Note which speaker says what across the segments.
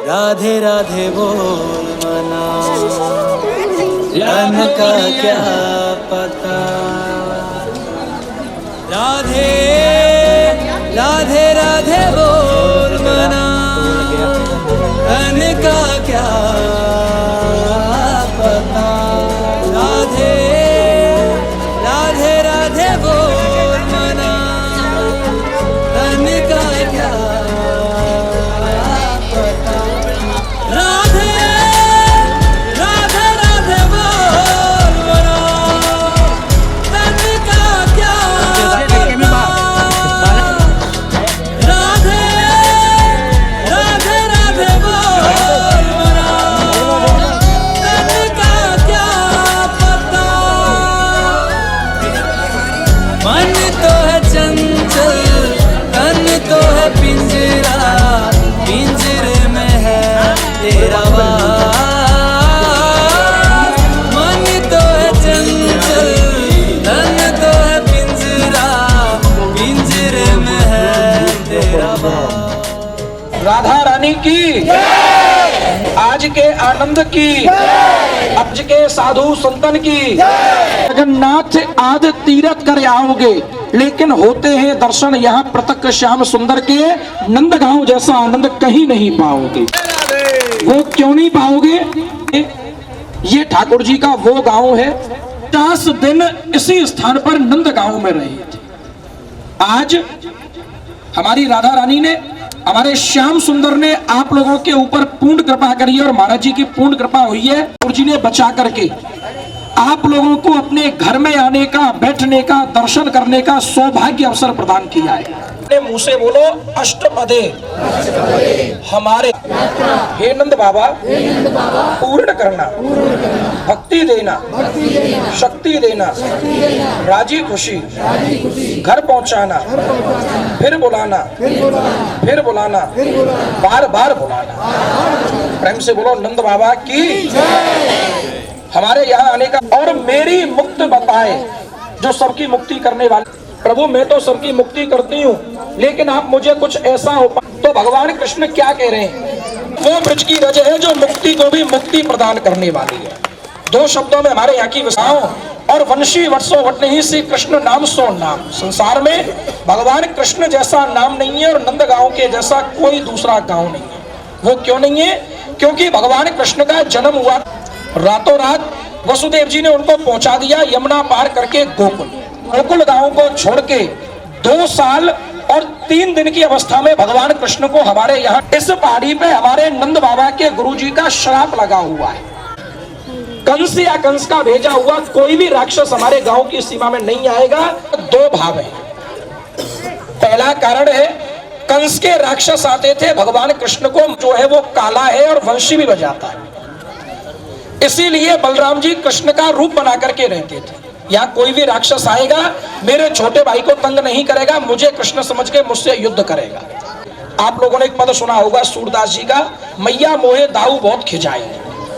Speaker 1: राधे राधे बोल मना, रन का क्या पता। राधे राधे राधे बोल मना, रन का क्या पता। राधे राधे राधे बोल मना, रन का क्या पता। राधे राधे राधे बोल मना, रन का क्या पता। राधे राधे राधे बोल मना, रन का क्या पता। मन तो है चंचल, तन तो है पिंजरा, पिंजरे में है तेरा वास। मन तो है चंचल, तन तो है पिंजरा, पिंजरे में है तेरा वास।
Speaker 2: राधा रानी की, आज के आनंद की, आज के साधु संतन की। जगन्नाथ आदि तीरथ कर आओगे, लेकिन होते हैं दर्शन यहाँ प्रत्यक्ष श्याम सुंदर के। नंदगांव जैसा आनंद कहीं नहीं पाओगे। वो क्यों नहीं पाओगे? ये ठाकुर जी का वो गांव है। 50 दिन इसी स्थान पर नंदगांव में रहे थे। आज हमारी राधा रानी ने, हमारे श्याम सुंदर ने आप लोगों के ऊपर पूर्ण कृपा करी है और महाराज जी की पूर्ण कृपा हुई है। ठाकुर जी ने बचा करके आप लोगों को अपने घर में आने का, बैठने का, दर्शन करने का सौभाग्य अवसर प्रदान किया है। अपने मुंह से बोलो अष्टपदे हमारे। हे नंद बाबा, पूर्ण करना, भक्ति देना, शक्ति देना, राजी खुशी, घर पहुंचाना, फिर बुलाना, फिर बुलाना, बार बार बुलाना। प्रेम से बोलो नंद बाबा की हमारे यहाँ आने का। और मेरी मुक्त बताए, जो सबकी मुक्ति करने वाले। प्रभु मैं तो सबकी मुक्ति करती हूँ, लेकिन आप मुझे कुछ ऐसा हो। तो भगवान कृष्ण क्या कह रहे हैं? वो ब्रज की रज है जो मुक्ति को भी मुक्ति प्रदान करने वाली है। दो शब्दों में हमारे यहाँ की विसाओं और वंशी वत्सो वट नहीं श्री कृष्ण नाम सो नाम। संसार में भगवान कृष्ण जैसा नाम नहीं है और नंदगांव के जैसा कोई दूसरा गांव नहीं है। वो क्यों नहीं है? क्योंकि भगवान कृष्ण का जन्म हुआ रातों रात। वसुदेव जी ने उनको पहुंचा दिया यमुना पार करके गोकुल। गोकुल गांव को छोड़ के 2 साल और 3 दिन की अवस्था में भगवान कृष्ण को हमारे यहाँ इस पहाड़ी पे हमारे नंद बाबा के गुरुजी का श्राप लगा हुआ है। कंस या कंस का भेजा हुआ कोई भी राक्षस हमारे गांव की सीमा में नहीं आएगा। 2 भाव है। पहला कारण है, कंस के राक्षस आते थे भगवान कृष्ण को, जो है वो काला है और वंशी भी बजाता है। इसीलिए बलराम जी कृष्ण का रूप बना करके रहते थे। यहाँ कोई भी राक्षस आएगा मेरे छोटे भाई को तंग नहीं करेगा, मुझे कृष्ण समझ के मुझसे युद्ध करेगा। आप लोगों ने एक पद सुना होगा सूरदास जी का, मैया मोहे दाऊ बहुत खिंचाई।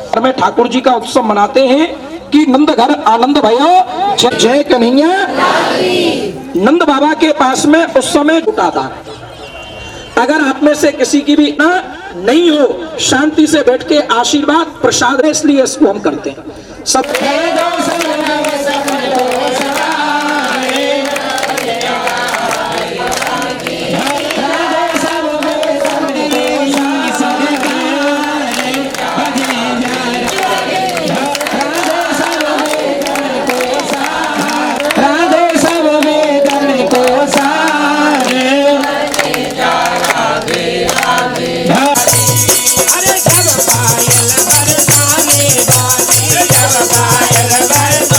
Speaker 2: और में ठाकुर जी का उत्सव मनाते हैं कि नंद घर आनंद भयो जय जय कन्हैया। नंद बाबा के पास में उस समय जुटा था। अगर आप में से किसी की भी ना नहीं हो, शांति से बैठ के आशीर्वाद प्रसाद है, इसलिए इसको हम करते हैं। सब
Speaker 3: पायल बरसाने बाजे, जब पायल बरसाने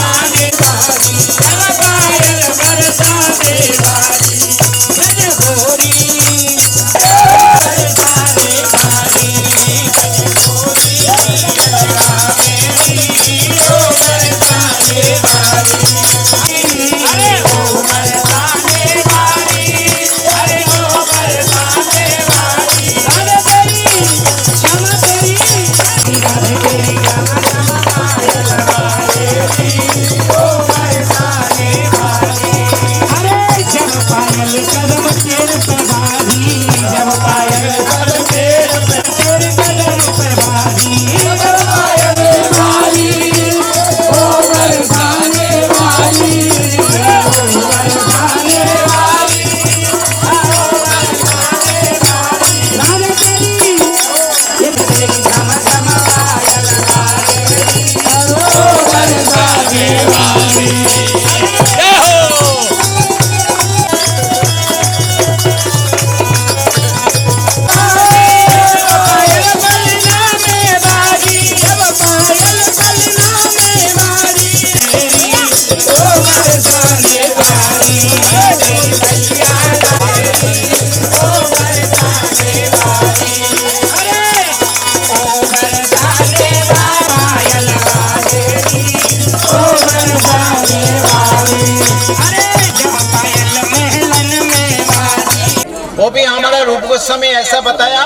Speaker 3: समय ऐसा बताया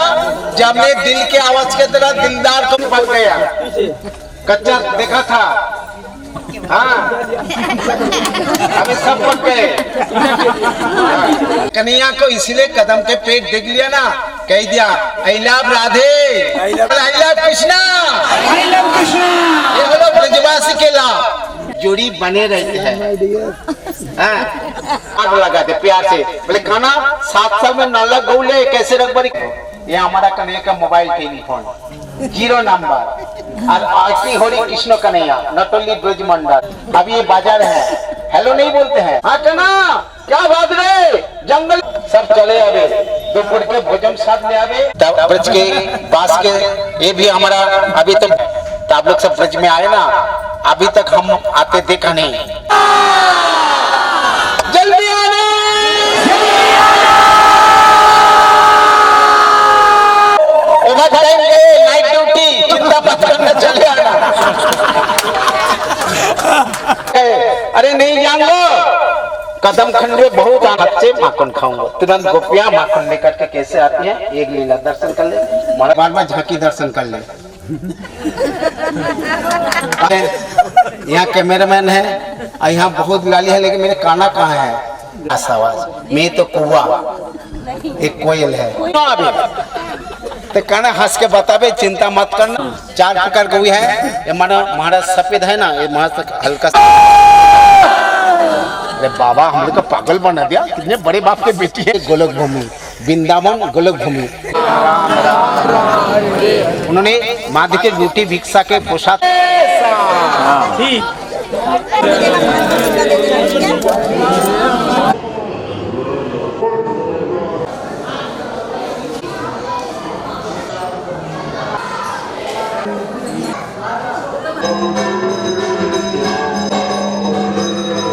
Speaker 3: जब हमने दिल के आवाज के तरह दिलदार को पक गया। कच्चा देखा था, हाँ अभी सब पक गए। कन्हैया को इसलिए कदम के पेट देख लिया ना, कह दिया I love Radhe, I love Krishna, ये बोलो ब्रजवासी के लाभ। जोड़ी बने रहते हैं, आग लगाते प्यार से, बोले खाना 700 में नाला गौले कैसे रख बरी। ये हमारा कन्हैया का मोबाइल टेलीफोन 0 नंबर और आरती हो रही कृष्ण कन्हैया नॉट ओनली ब्रज मंडल। अभी ये बाजार है, हेलो नहीं बोलते हैं। हाँ कना क्या बात रे, जंगल सब चले आवे, दोपहर के भोजन साथ ले आवे। ब्रज के पास के ये भी हमारा अभी तक आप लोग सब ब्रज में आए ना, अभी तक हम आते देखा नहीं। जल्दी आना, नाइट ड्यूटी चिंता मत करना, चले आना। अरे नहीं जान लो, कदम खंडे बहुत बच्चे माखन खाऊंगा, तुरंत गोपियां माखन लेकर के कैसे आती हैं। एक लीला दर्शन कर ले, बार बार झांकी दर्शन कर ले। यहाँ कैमरामैन है, यहाँ बहुत लाली है, लेकिन मेरे काना कहाँ है आवाज। मैं तो कौवा, एक कोयल है। तो काना हंस के बतावे, चिंता मत करना। 4 प्रकार गौ है, ये महाराज सफेद है ना, ये महाराज हल्का। अरे बाबा हम लोग को पागल बना दिया, कितने बड़े बाप के बेटी है। गोलोक भूमि वृंदावन, गोलोक भूमि। उन्होंने माध्य के रोटी भिक्षा के पोशाक।